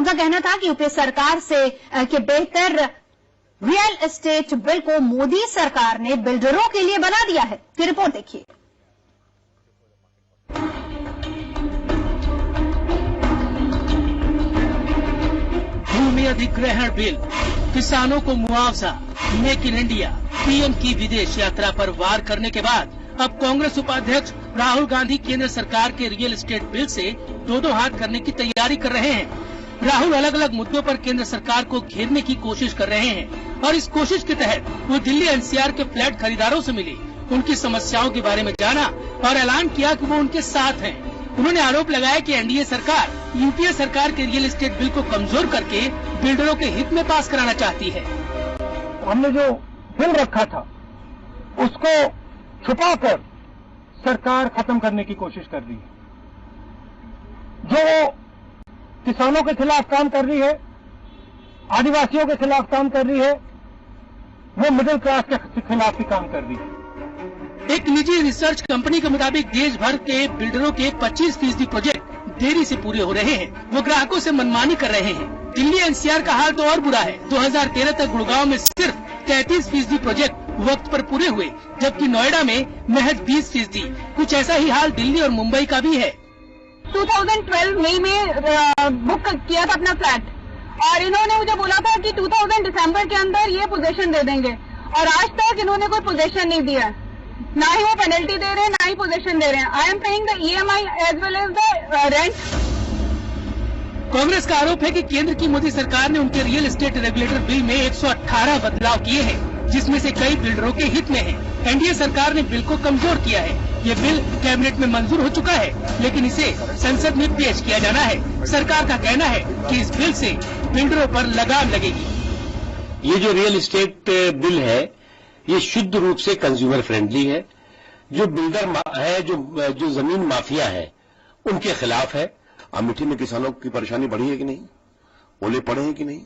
उनका कहना था कि यूपीए सरकार से कि बेहतर रियल एस्टेट बिल को मोदी सरकार ने बिल्डरों के लिए बना दिया है। ये रिपोर्ट देखिए। भूमि अधिग्रहण बिल, किसानों को मुआवजा, मेक इन इंडिया, पीएम की विदेश यात्रा पर वार करने के बाद अब कांग्रेस उपाध्यक्ष राहुल गांधी केंद्र सरकार के रियल एस्टेट बिल से दो हाथ करने की तैयारी कर रहे हैं। राहुल अलग अलग मुद्दों पर केंद्र सरकार को घेरने की कोशिश कर रहे हैं और इस कोशिश के तहत वो दिल्ली एनसीआर के फ्लैट खरीदारों से मिले, उनकी समस्याओं के बारे में जाना और ऐलान किया कि वो उनके साथ हैं। उन्होंने आरोप लगाया कि एनडीए सरकार यूपीए सरकार के रियल एस्टेट बिल को कमजोर करके बिल्डरों के हित में पास कराना चाहती है। हमने जो बिल रखा था उसको छुपाकर सरकार खत्म करने की कोशिश कर रही है। जो किसानों के खिलाफ काम कर रही है, आदिवासियों के खिलाफ काम कर रही है, वो मिडिल क्लास के खिलाफ भी काम कर रही है। एक निजी रिसर्च कंपनी के मुताबिक देश भर के बिल्डरों के 25% प्रोजेक्ट देरी से पूरे हो रहे हैं। वो ग्राहकों से मनमानी कर रहे हैं। दिल्ली एनसीआर का हाल तो और बुरा है। 2013 तक गुड़गांव में सिर्फ 33% प्रोजेक्ट वक्त पर पूरे हुए, जबकि नोएडा में महज 20%। कुछ ऐसा ही हाल दिल्ली और मुंबई का भी है। 2012 मई में बुक किया था अपना फ्लैट और इन्होंने मुझे बोला था कि 2000 दिसंबर के अंदर ये पोजीशन दे देंगे और आज तक इन्होंने कोई पोजीशन नहीं दिया। ना ही वो पेनल्टी दे रहे हैं, ना ही पोजीशन दे रहे हैं। I am paying the EMI as well as the rent. Congress का आरोप है कि केंद्र की मोदी सरकार ने उनके रियल एस्टेट रेगुलेटर बिल में 118 बदलाव किए हैं, जिसमें से कई बिल्डरों के हित में हैं। एनडीए सरकार ने बिल को कमजोर किया है। ये बिल कैबिनेट में मंजूर हो चुका है, लेकिन इसे संसद में पेश किया जाना है। सरकार का कहना है कि इस बिल से बिल्डरों पर लगाम लगेगी। ये जो रियल एस्टेट बिल है, ये शुद्ध रूप से कंज्यूमर फ्रेंडली है। जो बिल्डर है, जो जमीन माफिया है, उनके खिलाफ है। अमेठी में किसानों की परेशानी बढ़ी है कि नहीं? ओले पड़े हैं कि नहीं?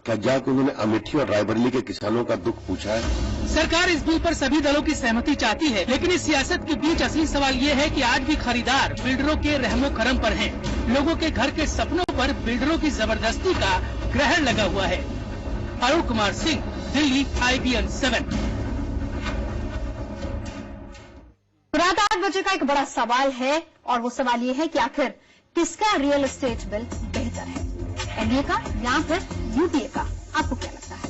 क्या जाकर उन्होंने अमेठी और रायबरेली के किसानों का दुख पूछा है? सरकार इस बिल पर सभी दलों की सहमति चाहती है, लेकिन इस सियासत के बीच असली सवाल ये है कि आज भी खरीदार बिल्डरों के रहमो करम पर हैं। लोगों के घर के सपनों पर बिल्डरों की जबरदस्ती का ग्रहण लगा हुआ है। अरुण कुमार सिंह, दिल्ली, IBN 7। रात 8 बजे का एक बड़ा सवाल है और वो सवाल ये है कि आखिर किसका रियल एस्टेट बिल बेहतर है, एनडीए का या फिर यूपीए का? आपको क्या लगता है?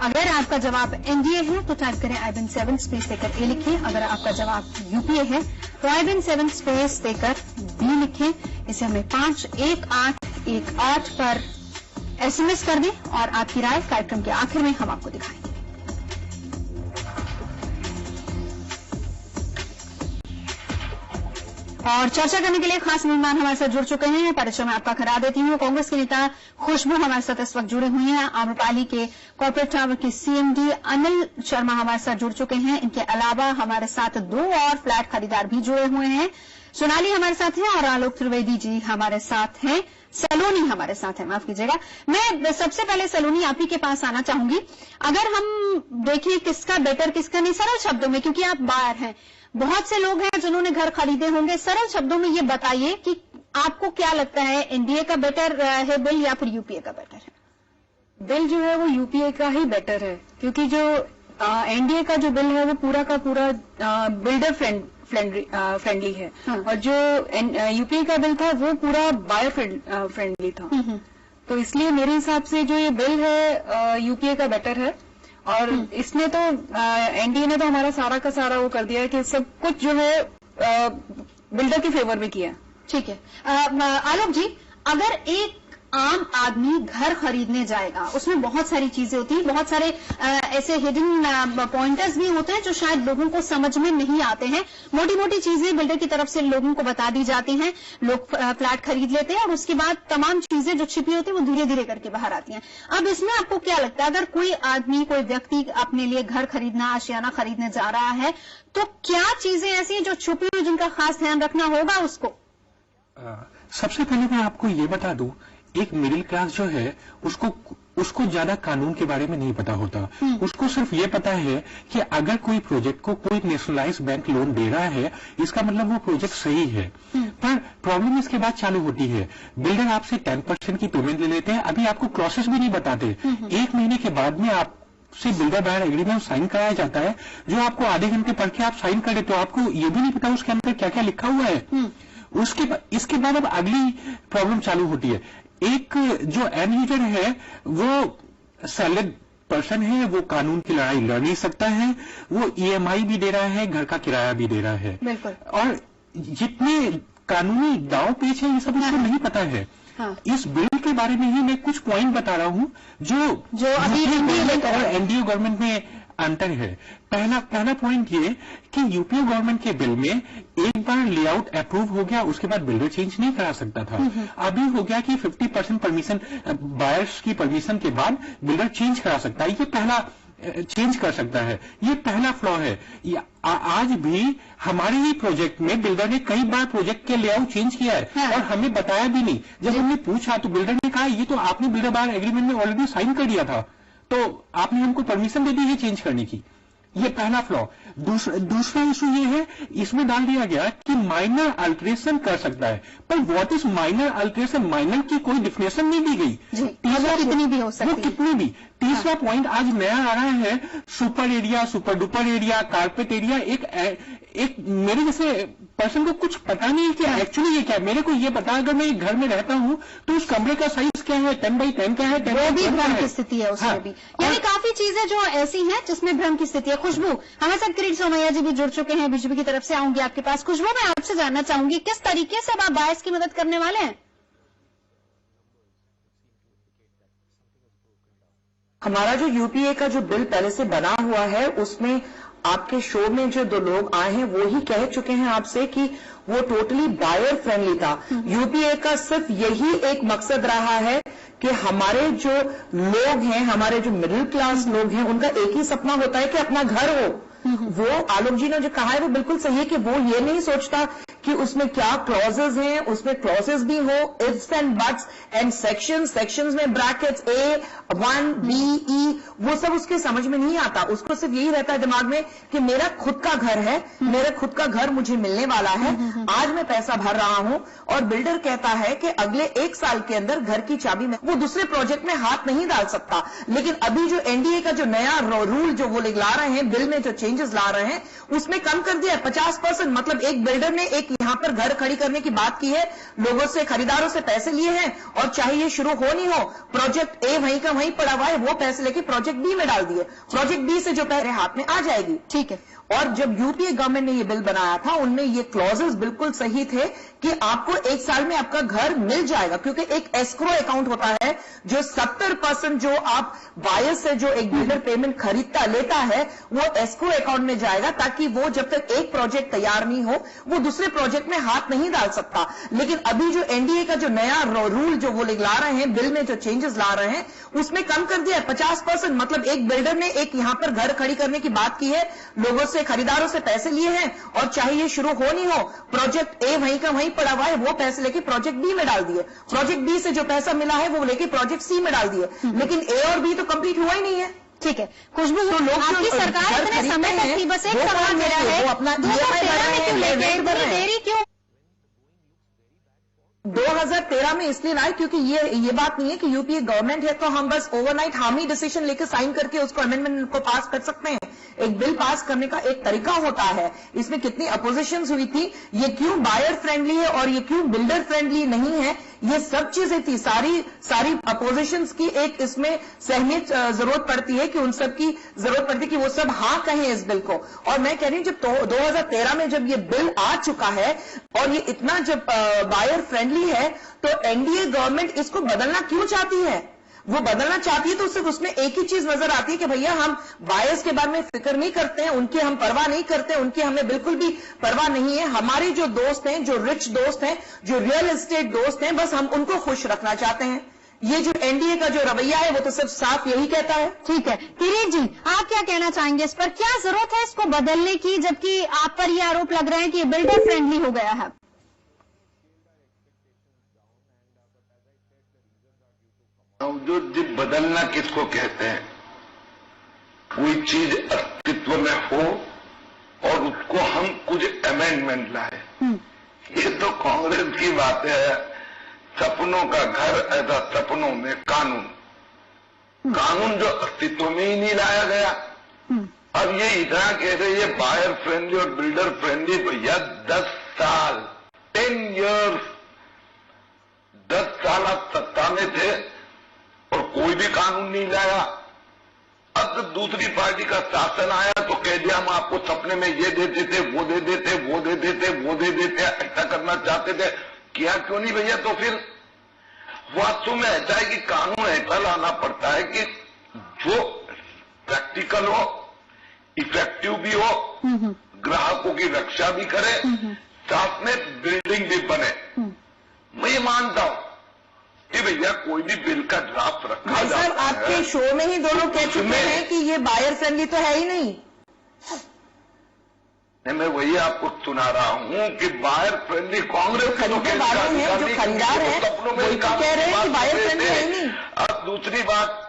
अगर आपका जवाब एनडीए है तो टाइप करें IBN 7 स्पेस देकर ए लिखें। अगर आपका जवाब यूपीए है तो IBN 7 स्पेस देकर बी लिखें। इसे हमें 51818 पर SMS कर दें और आपकी राय कार्यक्रम के आखिर में हम आपको दिखाएंगे। और चर्चा करने के लिए खास मेहमान हमारे साथ जुड़ चुके हैं। परिचय में आपका करा देती हूँ। कांग्रेस के नेता खुशबू हमारे साथ इस वक्त जुड़े हुए हैं। आम्रपाली के कॉर्पोरेट टावर के CMD अनिल शर्मा हमारे साथ जुड़ चुके हैं। इनके अलावा हमारे साथ 2 और फ्लैट खरीदार भी जुड़े हुए हैं। सोनाली हमारे साथ हैं और आलोक त्रिवेदी जी हमारे साथ हैं। सलोनी हमारे साथ है, माफ कीजिएगा। मैं सबसे पहले सलोनी आप ही के पास आना चाहूंगी। अगर हम देखें किसका बेटर किसका नहीं, सरल शब्दों में, क्योंकि आप बाहर हैं, बहुत से लोग हैं जिन्होंने घर खरीदे होंगे, सरल शब्दों में ये बताइए कि आपको क्या लगता है, एनडीए का बेटर है बिल या फिर यूपीए का बेटर है? बिल जो है वो यूपीए का ही बेटर है, क्योंकि जो एनडीए का जो बिल है वो पूरा का पूरा बिल्डर फ्रेंडली है। हाँ। और जो यूपीए का बिल था वो पूरा बायर फ्रेंडली था। तो इसलिए मेरे हिसाब से जो ये बिल है यूपीए का बेटर है। और इसने तो एनडीए ने तो हमारा सारा का सारा वो कर दिया है कि सब कुछ जो है बिल्डर के फेवर में किया। ठीक है। आलोक जी, अगर एक आम आदमी घर खरीदने जाएगा, उसमें बहुत सारी चीजें होती हैं, बहुत सारे ऐसे हिडन पॉइंटर्स भी होते हैं जो शायद लोगों को समझ में नहीं आते हैं। मोटी मोटी चीजें बिल्डर की तरफ से लोगों को बता दी जाती हैं, लोग फ्लैट खरीद लेते हैं और उसके बाद तमाम चीजें जो छिपी होती है वो धीरे धीरे करके बाहर आती हैं। अब इसमें आपको क्या लगता है, अगर कोई आदमी, कोई व्यक्ति अपने लिए घर खरीदना, आशियाना खरीदने जा रहा है, तो क्या चीजें ऐसी जो छुपी हुई जिनका खास ध्यान रखना होगा उसको? सबसे पहले मैं आपको ये बता दूं, एक मिडिल क्लास जो है उसको ज्यादा कानून के बारे में नहीं पता होता। उसको सिर्फ ये पता है कि अगर कोई प्रोजेक्ट को कोई नेशनलाइज्ड बैंक लोन दे रहा है, इसका मतलब वो प्रोजेक्ट सही है। पर प्रॉब्लम इसके बाद चालू होती है, बिल्डर आपसे 10% की पेमेंट ले लेते हैं, अभी आपको प्रोसेस भी नहीं बताते। 1 महीने के बाद में आप से बिल्डर बायर एग्रीमेंट साइन कराया जाता है, जो आपको आधे घंटे पढ़ के आप साइन कर देते हो, आपको ये भी नहीं पता उसके अंदर क्या क्या लिखा हुआ है। इसके बाद अब अगली प्रॉब्लम चालू होती है। एक जो एंड यूजर है वो सैलरीड पर्सन है, वो कानून की लड़ाई लड़ नहीं सकता है, वो EMI भी दे रहा है, घर का किराया भी दे रहा है, और जितने कानूनी दांव पेच है ये सब उसको नहीं पता है। इस बिल के बारे में ही मैं कुछ पॉइंट बता रहा हूं जो अभी और एनडीए गवर्नमेंट में अंतर है। पहला पॉइंट ये कि यूपीए गवर्नमेंट के बिल में एक बार लेआउट अप्रूव हो गया, उसके बाद बिल्डर चेंज नहीं करा सकता था। अभी हो गया कि 50% परमिशन, बायर्स की परमिशन के बाद बिल्डर चेंज करा सकता है। ये पहला चेंज कर सकता है, ये पहला फ्लॉ है। आज भी हमारे ही प्रोजेक्ट में बिल्डर ने कई बार प्रोजेक्ट के लेआउट चेंज किया है और हमें बताया भी नहीं। जब हमने पूछा तो बिल्डर ने कहा ये तो आपने बिल्डर बायर एग्रीमेंट में ऑलरेडी साइन कर दिया था, तो आपने हमको परमिशन दे दी है चेंज करने की। ये पहला फ्लॉ। दूसरा इशू ये है, इसमें डाल दिया गया कि माइनर अल्टरेशन कर सकता है, पर what is minor alteration? Minor की कोई डिफिनेशन नहीं दी गई। कितनी भी हो सकती है, कितनी भी। तीसरा पॉइंट आज नया आ रहा है, super area, super duper area, carpet area. एक मेरे जैसे पर्सन को कुछ पता नहीं है कि एक्चुअली ये क्या है। मेरे को ये पता, अगर मैं एक घर में रहता हूं तो उस कमरे का साइज क्या है, 10x10 क्या है, वो भी भ्रम की स्थिति है उसमें भी। यानी काफी चीजें जो ऐसी हैं जिसमें भ्रम की स्थिति है। खुशबू, हमारे साथ किरीट सोमैया जी भी जुड़ चुके हैं, बीजेपी की तरफ से आऊंगी आपके पास। खुशबू, मैं आपसे जानना चाहूंगी किस तरीके से आप बायर्स की मदद करने वाले हैं? हमारा जो यूपीए का जो बिल पहले से बना हुआ है, उसमें आपके शो में जो 2 लोग आए हैं वो ही कह चुके हैं आपसे कि वो टोटली बायर फ्रेंडली था। यूपीए का सिर्फ यही एक मकसद रहा है कि हमारे जो लोग हैं, हमारे जो मिडिल क्लास लोग हैं, उनका एक ही सपना होता है कि अपना घर हो। वो आलोक जी ने जो कहा है वो बिल्कुल सही है कि वो ये नहीं सोचता कि उसमें क्या क्लॉजेज हैं, उसमें क्लॉजेज भी हो, ifs and buts and sections में ब्रैकेट्स A1 B E, वो सब उसके समझ में नहीं आता। उसको सिर्फ यही रहता है दिमाग में कि मेरा खुद का घर है, मेरा खुद का घर मुझे मिलने वाला है, आज मैं पैसा भर रहा हूं। और बिल्डर कहता है कि अगले 1 साल के अंदर घर की चाबी में वो दूसरे प्रोजेक्ट में हाथ नहीं डाल सकता। लेकिन अभी जो एनडीए का जो नया रूल जो वो ला रहे हैं, बिल में जो चेंजेस ला रहे हैं, उसमें कम कर दिया 50%। मतलब एक बिल्डर ने एक यहां पर घर खड़ी करने की बात की है, लोगों से, खरीदारों से पैसे लिए हैं, और चाहे ये शुरू हो नहीं हो, प्रोजेक्ट ए वहीं का वहीं पड़ा हुआ है, वो पैसे लेके प्रोजेक्ट बी में डाल दिए। प्रोजेक्ट बी से जो पैसे हाथ में आ जाएगी। ठीक है। और जब यूपीए गवर्नमेंट ने ये बिल बनाया था, उनमें ये क्लॉजेस बिल्कुल सही थे कि आपको 1 साल में आपका घर मिल जाएगा, क्योंकि एक एस्क्रो अकाउंट होता है जो 70% जो आप बायर से जो एक बिल्डर पेमेंट खरीदता लेता है, वो एस्क्रो अकाउंट में जाएगा, ताकि वो जब तक एक प्रोजेक्ट तैयार नहीं हो वो दूसरे प्रोजेक्ट में हाथ नहीं डाल सकता। लेकिन अभी जो एनडीए का जो नया रूल जो वो ला रहे हैं, बिल में जो चेंजेस ला रहे हैं, उसमें कम कर दिया 50%। मतलब एक बिल्डर ने एक यहां पर घर खड़ी करने की बात की है, लोगों से, खरीदारों से पैसे लिए हैं, और चाहे ये शुरू हो नहीं हो, प्रोजेक्ट ए वहीं का वहीं पड़ा हुआ है, वो पैसे लेके प्रोजेक्ट बी में डाल दिए। प्रोजेक्ट बी से जो पैसा मिला है वो लेके प्रोजेक्ट सी में डाल दिए। लेकिन ए और बी तो कंप्लीट हुआ ही नहीं है। ठीक है। खुशबू, तो लोग आपकी सरकार इतने समय तक थी, बस एक सवाल मेरा है, 2013 में क्यों लेके देरी क्यों? 2013 में इसलिए लाए क्योंकि ये बात नहीं है कि यूपीए गवर्नमेंट है तो हम बस ओवरनाइट हामी डिसीजन लेकर साइन करके उसको अमेंडमेंट को पास कर सकते हैं। एक बिल पास करने का एक तरीका होता है। इसमें कितनी अपोजिशंस हुई थी, ये क्यों बायर फ्रेंडली है और ये क्यों बिल्डर फ्रेंडली नहीं है, ये सब चीजें थी। सारी अपोजिशंस की एक इसमें सहमियत जरूरत पड़ती है कि उन सब की जरूरत पड़ती है कि वो सब हाँ कहें इस बिल को। और मैं कह रही हूं जब 2013 में जब ये बिल आ चुका है और ये इतना जब बायर फ्रेंडली है, तो एनडीए गवर्नमेंट इसको बदलना क्यों चाहती है? वो बदलना चाहती है तो सिर्फ उसमें एक ही चीज नजर आती है कि भैया हम बायर्स के बारे में फिक्र नहीं करते हैं, उनकी हम परवाह नहीं करते हैं, उनकी हमें बिल्कुल भी परवाह नहीं है। हमारे जो दोस्त हैं, जो रिच दोस्त हैं, जो रियल एस्टेट दोस्त हैं, बस हम उनको खुश रखना चाहते हैं। ये जो एनडीए का जो रवैया है वो तो सिर्फ साफ यही कहता है। ठीक है। किरीट जी, आप क्या कहना चाहेंगे इस पर? क्या जरूरत है इसको बदलने की, जबकि आप पर यह आरोप लग रहा है कि ये बिल्डर फ्रेंडली हो गया है? जो बदलना किसको कहते हैं? कोई चीज अस्तित्व में हो और उसको हम कुछ अमेंडमेंट लाए। ये तो कांग्रेस की बात है। सपनों का घर ऐसा सपनों में कानून, कानून जो अस्तित्व में ही नहीं लाया गया। अब ये इतना कह रहे ये बायर फ्रेंडली और बिल्डर फ्रेंडली। भैया 10 साल 10 years 10 साल आप सत्ता में थे और कोई भी कानून नहीं लाया। अब तो दूसरी पार्टी का शासन आया तो कह दिया हम आपको सपने में ये दे देते, वो दे देते, वो दे देते, वो दे देते, ऐसा करना चाहते थे। किया क्यों नहीं भैया? तो फिर वास्तव में ऐसा है कि कानून ऐसा लाना पड़ता है कि जो प्रैक्टिकल हो, इफेक्टिव भी हो, ग्राहकों की रक्षा भी करे, साथ में बिल्डिंग भी बने। मैं ये मानता हूं कि भैया कोई भी बिल का ड्राफ्ट रखा भाई साहब, आपके शो में ही 2 लोग कह चुके हैं कि ये बायर फ्रेंडली तो है ही नहीं। मैं वही आपको सुना रहा हूं कि बायर फ्रेंडली कांग्रेस खरीदने वाले हैं, जो खरीदार हैं वही तो कह रहे हैं कि बायर फ्रेंडली है ही नहीं। अब दूसरी बात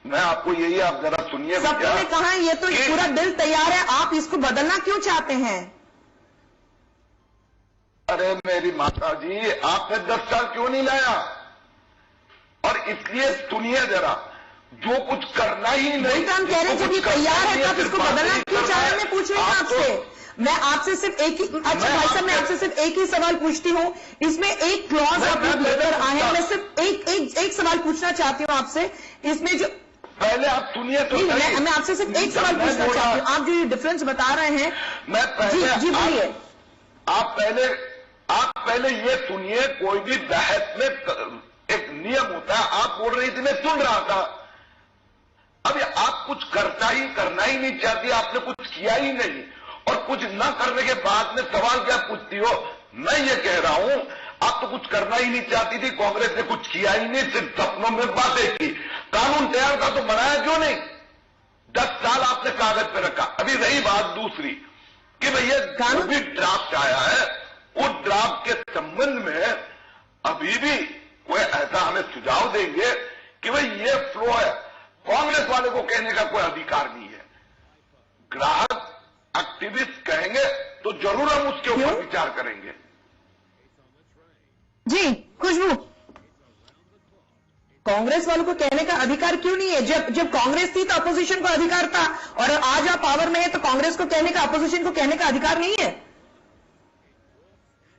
मैं आपको यही, आप जरा सुनिए। सबने कहा ये तो पूरा बिल तैयार है, आप इसको बदलना क्यों चाहते हैं? अरे मेरी माता जी, आपने 10 साल क्यों नहीं लाया? और इसलिए सुनिए जरा, जो कुछ करना ही नहीं, तो हम कह रहे हैं जब ये तैयार है तो आप इसको बदलना क्यों चाह रहे हैं? मैं पूछ रही हूँ आपसे। मैं आपसे सिर्फ एक ही, अच्छा भाई साहब, मैं आपसे सिर्फ एक ही सवाल पूछती हूँ। इसमें एक क्लॉज आप लोग लेकर आए हैं। मैं सिर्फ एक सवाल पूछना चाहती हूँ आपसे। इसमें जो पहले आप सुनिए तो मैं आपसे सिर्फ एक सवाल पूछना चाहती हूँ। आप जो ये डिफरेंस बता रहे हैं, मैं पहले जी बोलिए। आप पहले ये सुनिए। कोई भी बहस में एक नियम होता है। आप बोल रही थी, मैं सुन रहा था। अब आप कुछ करना ही नहीं चाहती, आपने कुछ किया ही नहीं, और कुछ न करने के बाद में सवाल क्या पूछती हो? मैं ये कह रहा हूं, आप तो कुछ करना ही नहीं चाहती थी, कांग्रेस ने कुछ किया ही नहीं, सिर्फ सपनों में बातें की। कानून तैयार था तो बनाया क्यों नहीं? 10 साल आपने कागज पे रखा। अभी रही बात दूसरी कि भैया जो भी ड्राफ्ट आया है, उस ड्राफ्ट के संबंध में अभी भी कोई ऐसा हमें सुझाव देंगे कि भाई ये फ्लो है। कांग्रेस वाले को कहने का कोई अधिकार नहीं है। ग्राहक एक्टिविस्ट कहेंगे तो जरूर हम उसके ऊपर विचार करेंगे। जी खुशबू, कांग्रेस वालों को कहने का अधिकार क्यों नहीं है? जब कांग्रेस थी तो अपोजिशन को अधिकार था, और आज आप पावर में है तो कांग्रेस को कहने का, अपोजिशन को कहने का अधिकार नहीं है।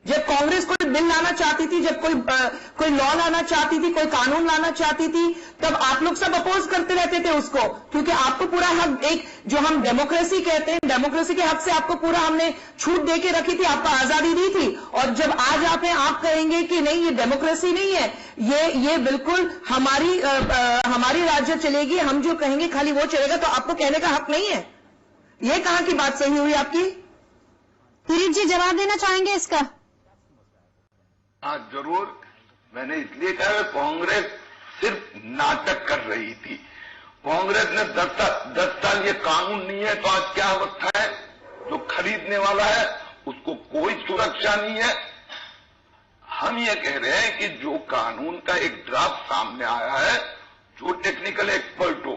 जब कांग्रेस कोई बिल लाना चाहती थी, जब कोई लॉ लाना चाहती थी, कोई कानून लाना चाहती थी, तब आप लोग सब अपोज करते रहते थे उसको, क्योंकि आपको पूरा हक, एक जो हम डेमोक्रेसी कहते हैं, डेमोक्रेसी के हक से आपको पूरा हमने छूट दे के रखी थी, आपको आजादी दी थी। और जब आज आप कहेंगे कि नहीं ये डेमोक्रेसी नहीं है, ये बिल्कुल हमारी राज्य चलेगी, हम जो कहेंगे खाली वो चलेगा, तो आपको कहने का हक नहीं है। ये कहां की बात सही हुई आपकी? किरीट जी जवाब देना चाहेंगे इसका? हाँ जरूर। मैंने इसलिए कहा कांग्रेस सिर्फ नाटक कर रही थी। कांग्रेस ने 10 साल ये कानून नहीं है तो आज क्या अवस्था है? जो खरीदने वाला है उसको कोई सुरक्षा नहीं है। हम ये कह रहे हैं कि जो कानून का एक ड्राफ्ट सामने आया है, जो टेक्निकल एक्सपर्ट हो,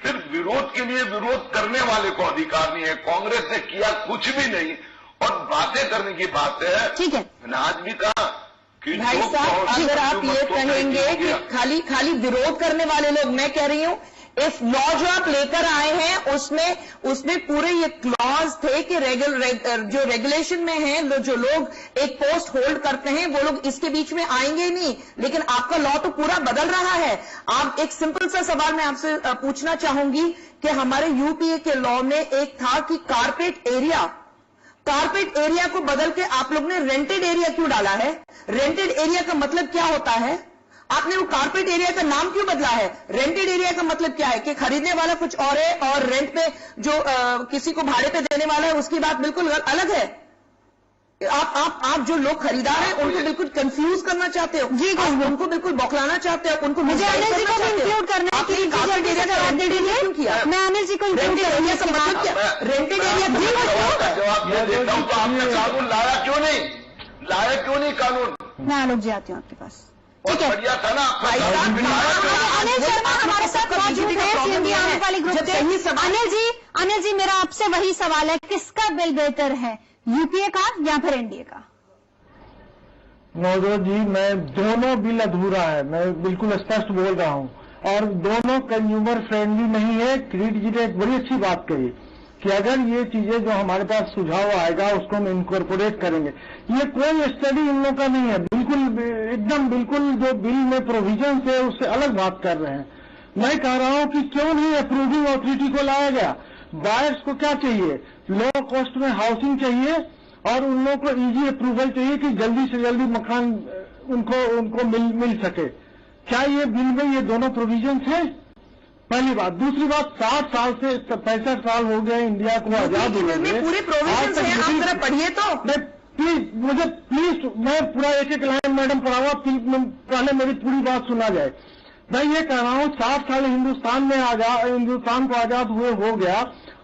सिर्फ विरोध के लिए विरोध करने वाले को अधिकार नहीं है। कांग्रेस ने किया कुछ भी नहीं और बातें करने की बात है। ठीक है, मैंने आज भी कहा कि भाई साहब, अगर आप ये कहेंगे कि खाली विरोध करने वाले लोग, मैं कह रही हूं इस लॉ जो आप लेकर आए हैं उसमें पूरे ये क्लॉज थे कि जो रेगुलेशन में है, जो लोग एक पोस्ट होल्ड करते हैं वो लोग इसके बीच में आएंगे ही नहीं। लेकिन आपका लॉ तो पूरा बदल रहा है। आप, एक सिंपल सा सवाल मैं आपसे पूछना चाहूंगी कि हमारे यूपीए के लॉ में एक था कि कारपेट एरिया को बदल के आप लोग ने रेंटेड एरिया क्यों डाला है? रेंटेड एरिया का मतलब क्या होता है? आपने वो कारपेट एरिया का नाम क्यों बदला है? रेंटेड एरिया का मतलब क्या है कि खरीदने वाला कुछ और है और रेंट पे जो किसी को भाड़े पे देने वाला है उसकी बात बिल्कुल अलग है। आप जो लोग खरीदार हैं उनको बिल्कुल कंफ्यूज करना चाहते हो। जी, उनको बिल्कुल बौखलाना चाहते हो, उनको मुझे अनिल जी को इंक्लूड करना है कि कारपेट एरिया का रेंटेड एरिया क्यों किया? मैं अनिल जी को रेंटेड एरिया का मतलब क्या? रेंटेड एरिया जवाब मैं देता हूं तो आपने कानून लाया क्यों नहीं कानून? मैं आलोक जी आती हूँ आपके पास। ठीक है, बढ़िया था ना। साथ मौजूद है सीएमडी आम्रपाली ग्रुप के अनिल जी, मेरा आपसे वही सवाल है, किसका बिल बेहतर है, यूपीए का या फिर एनडीए का? नवजोत जी, मैं दोनों बिल अधूरा है, मैं बिल्कुल स्पष्ट बोल रहा हूं, और दोनों कंज्यूमर फ्रेंडली नहीं है। किरीट जी ने एक बड़ी अच्छी बात कही कि अगर ये चीजें जो हमारे पास सुझाव आएगा उसको हम इनकॉर्पोरेट करेंगे। ये कोई स्टडी इन लोगों का नहीं है, बिल्कुल एकदम बिल्कुल जो बिल में प्रोविजन है उससे अलग बात कर रहे हैं। मैं कह रहा हूं कि क्यों नहीं अप्रूविंग अथॉरिटी को लाया गया। बायर्स को क्या चाहिए, लो कॉस्ट में हाउसिंग चाहिए और उन लोगों को इजी अप्रूवल चाहिए कि जल्दी से जल्दी मकान उनको मिल सके। क्या ये बिल में ये दोनों प्रोविजंस हैं? पहली बात। दूसरी बात, 60 साल से 65 साल हो गए इंडिया को आजाद हुए में, पूरे प्रोविजंस हैं, आप जरा पढ़िए तो। प्लीज मैं पूरा एक एक लाइन मैडम पढ़ाऊंगा, पहले मेरी पूरी बात सुना जाए। मैं ये कह रहा हूं 60 साल हिंदुस्तान को आजाद हुए हो गया,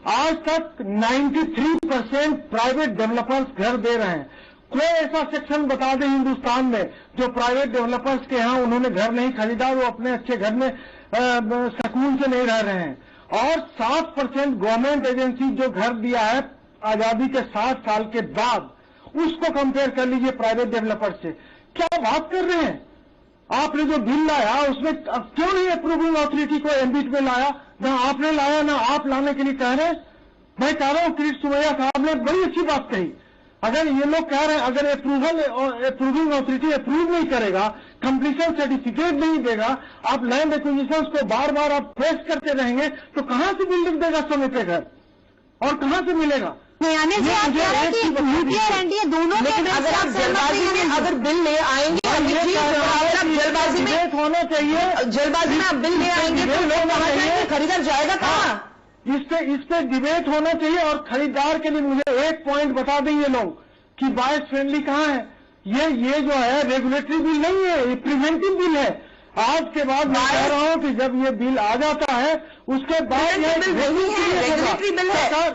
आज तक 93% प्राइवेट डेवलपर्स घर दे रहे हैं। कोई ऐसा सेक्शन बता दे हिंदुस्तान में जो प्राइवेट डेवलपर्स के यहाँ उन्होंने घर नहीं खरीदा, वो अपने अच्छे घर में सुकून से नहीं रह रहे हैं। और 7% गवर्नमेंट एजेंसी जो घर दिया है आजादी के 60 साल के बाद, उसको कंपेयर कर लीजिए प्राइवेट डेवलपर से। क्या बात कर रहे हैं? आपने जो बिल लाया उसमें क्यों नहीं अप्रूविंग अथॉरिटी को एमबीट में लाया? ना आपने लाया ना आप लाने के लिए कह रहे हैं। मैं कह रहा हूं किरीट सुमैया साहब ने बड़ी अच्छी बात कही। अगर ये लोग कह रहे हैं अगर अप्रूविंग अथॉरिटी अप्रूव नहीं करेगा, कंप्लीशन सर्टिफिकेट नहीं देगा, आप लैंड एक्विजिशन को बार बार आप फेस करते रहेंगे तो कहां से बिल्डिंग देगा समय पे घर, और कहां से मिलेगा? अनिल जी, आप कह रहे हैं कि यूपीए और एनडीए दोनों के अगर आप जल्दबाजी में अगर बिल ले आएंगे, जल्दबाजी में होना चाहिए, जल्दबाजी में आप बिल ले आएंगे तो लोग वहां जाएंगे, खरीदार जाएगा कहाँ? इस पे डिबेट होना चाहिए। और खरीदार के लिए मुझे एक पॉइंट बता दें ये लोग कि बायर्स फ्रेंडली कहाँ है। ये जो है रेगुलेटरी बिल नहीं है, ये प्रिवेंटिव बिल है। आज के बाद मैं कह रहा हूँ कि जब ये बिल आ जाता है उसके बाद रेगुलेटरी बिल है।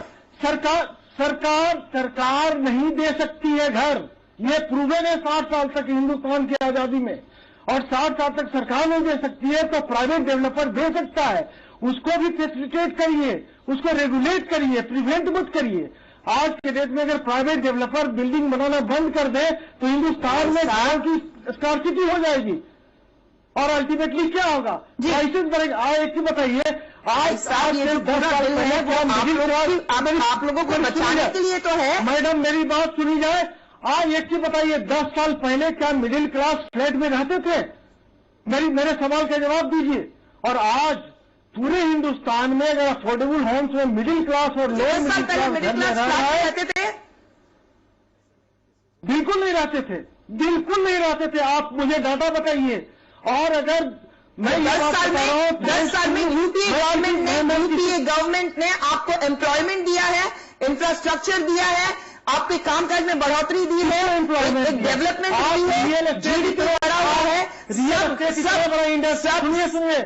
सरकार नहीं दे सकती है घर, ये प्रूवन है 60 साल तक हिंदुस्तान की आजादी में, और 60 साल तक सरकार नहीं दे सकती है तो प्राइवेट डेवलपर दे सकता है। उसको भी फैसिलिटेट करिए, उसको रेगुलेट करिए, प्रिवेंट मत करिए। आज के डेट में अगर प्राइवेट डेवलपर बिल्डिंग बनाना बंद कर दे तो हिंदुस्तान में गांव की स्कार्सिटी हो जाएगी और अल्टीमेटली क्या होगा, प्राइसेस बढ़ेगा। एक ही बताइए, आज 10 साल पहले आप लोगों को बचाने के लिए तो है। मैडम मेरी बात सुनी जाए, आज एक चीज बताइए, 10 साल पहले क्या मिडिल क्लास फ्लैट में रहते थे? मेरे सवाल का जवाब दीजिए। और आज पूरे हिंदुस्तान में अगर अफोर्डेबल होम्स में मिडिल क्लास और लोअर मिडिल क्लास रहते थे, बिल्कुल नहीं रहते थे, बिल्कुल नहीं रहते थे। आप मुझे डाटा बताइए। और अगर मैं 10 साल में यूपीए गवर्नमेंट ने आपको एम्प्लॉयमेंट दिया है, इंफ्रास्ट्रक्चर दिया है, आपके कामकाज में बढ़ोतरी दी है, एम्प्लॉयमेंट डेवलपमेंट हुई है, जीडीपी बढ़ा हुआ है, रियल एस्टेट इतना बड़ा इंडस्ट्री। सुनिए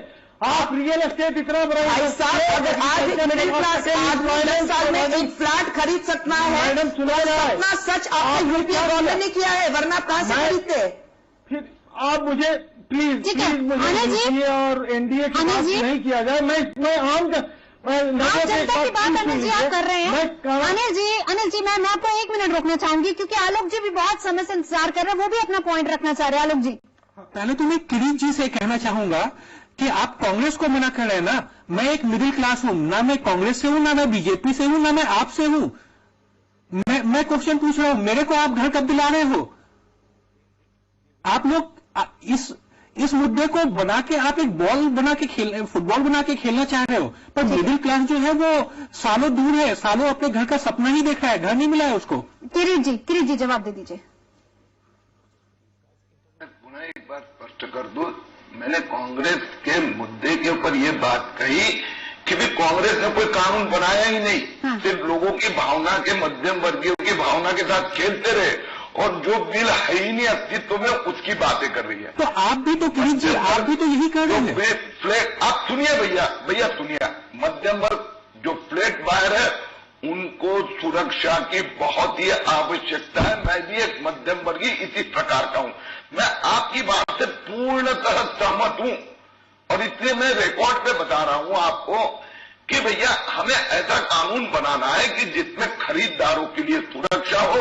आप, रियल एस्टेट इतना बड़ा अगर आज मिडिल क्लास 10 साल में एक फ्लैट खरीद सकना है, मैडम सुना जाए, इतना सच आपने यूपीए गवर्नमेंट ने किया है, वरना आप कहां से खरीदते? फिर आप मुझे प्लीज मुझे और एनडीए की बात नहीं किया जाए। मैं आम जनता की बात अनिल जी आप कर रहे हैं। अनिल जी मैं आपको 1 मिनट रोकना चाहूंगी क्योंकि आलोक जी भी बहुत समय से इंतजार कर रहे हैं, वो भी अपना पॉइंट रखना चाह रहे हैं। आलोक जी, पहले तो मैं किरीट जी से कहना चाहूंगा कि आप कांग्रेस को मना कर रहे हैं ना। मैं एक मिडिल क्लास हूं, ना मैं कांग्रेस से हूं, ना मैं बीजेपी से हूं, ना मैं आपसे हूं। मैं क्वेश्चन पूछ रहा हूं, मेरे को आप घर कब दिला रहे हो? आप लोग इस मुद्दे को बना के आप एक फुटबॉल बना के खेलना चाह रहे हो, पर मिडिल क्लास जो है वो सालों दूर है, सालों अपने घर का सपना ही देख रहा है, घर नहीं मिला है उसको। किरीट जी जवाब दे दीजिए। पुनः एक बात स्पष्ट कर दूं, मैंने कांग्रेस के मुद्दे के ऊपर ये बात कही कि भी कांग्रेस ने कोई कानून बनाया ही नहीं। हाँ। सिर्फ लोगों की भावना के, मध्यम वर्गीयों की भावना के साथ खेलते रहे, और जो बिल है ही नहीं अस्तित्व में उसकी बातें कर रही है। तो आप भी तो किरीट जी, आप भी तो यही कर रहे हैं। फ्लैट आप सुनिए भैया सुनिए, मध्यम वर्ग जो फ्लैट बायर है उनको सुरक्षा की बहुत ही आवश्यकता है। मैं भी एक मध्यम वर्गीय इसी प्रकार का हूं। मैं आपकी बात से पूर्णतः सहमत हूं और इसलिए मैं रिकॉर्ड पे बता रहा हूं आपको कि भैया हमें ऐसा कानून बनाना है कि जिसमें खरीदारों के लिए सुरक्षा हो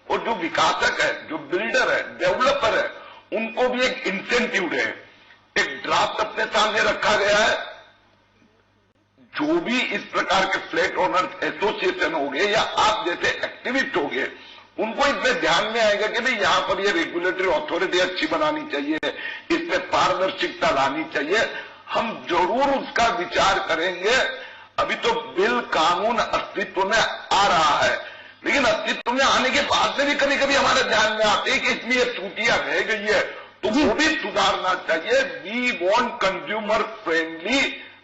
और जो विकासक है, जो बिल्डर है, डेवलपर है, उनको भी एक इंसेंटिव रहे। एक ड्राफ्ट अपने सामने रखा गया है, जो भी इस प्रकार के फ्लैट ओनर्स एसोसिएशन हो गए या आप जैसे एक्टिविस्ट हो गए, उनको इसमें ध्यान में आएगा कि भाई यहां पर ये रेगुलेटरी अथॉरिटी अच्छी बनानी चाहिए, इसमें पारदर्शिता लानी चाहिए। हम जरूर उसका विचार करेंगे। अभी तो बिल कानून अस्तित्व में आ रहा है, लेकिन अस्तित्व में आने के बाद में भी कभी कभी हमारे ध्यान में आते हैं कि इसमें ये त्रुटियां रह गई है, तो वो भी सुधारना चाहिए। We want consumer friendly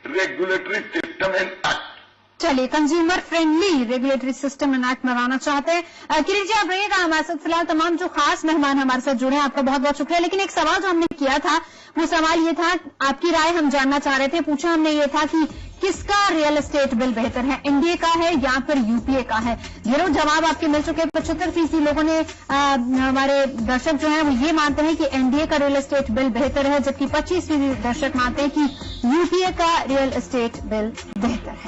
regulatory system and act. चलिए, consumer friendly regulatory system and act बनाना चाहते हैं। किरीट जी, आप रहिएगा हमारे साथ। फिलहाल तमाम जो खास मेहमान हमारे साथ जुड़े हैं, आपका बहुत बहुत शुक्रिया। लेकिन एक सवाल जो हमने किया था, वो सवाल ये था, आपकी राय हम जानना चाह रहे थे। पूछा हमने ये था कि किसका रियल एस्टेट बिल बेहतर है, एनडीए का है या फिर यूपीए का है? जरूर जवाब आपके मिल चुके। 75% लोगों ने, हमारे दर्शक जो हैं वो ये मानते हैं कि एनडीए का रियल एस्टेट बिल बेहतर है, जबकि 25% दर्शक मानते हैं कि यूपीए का रियल एस्टेट बिल बेहतर है।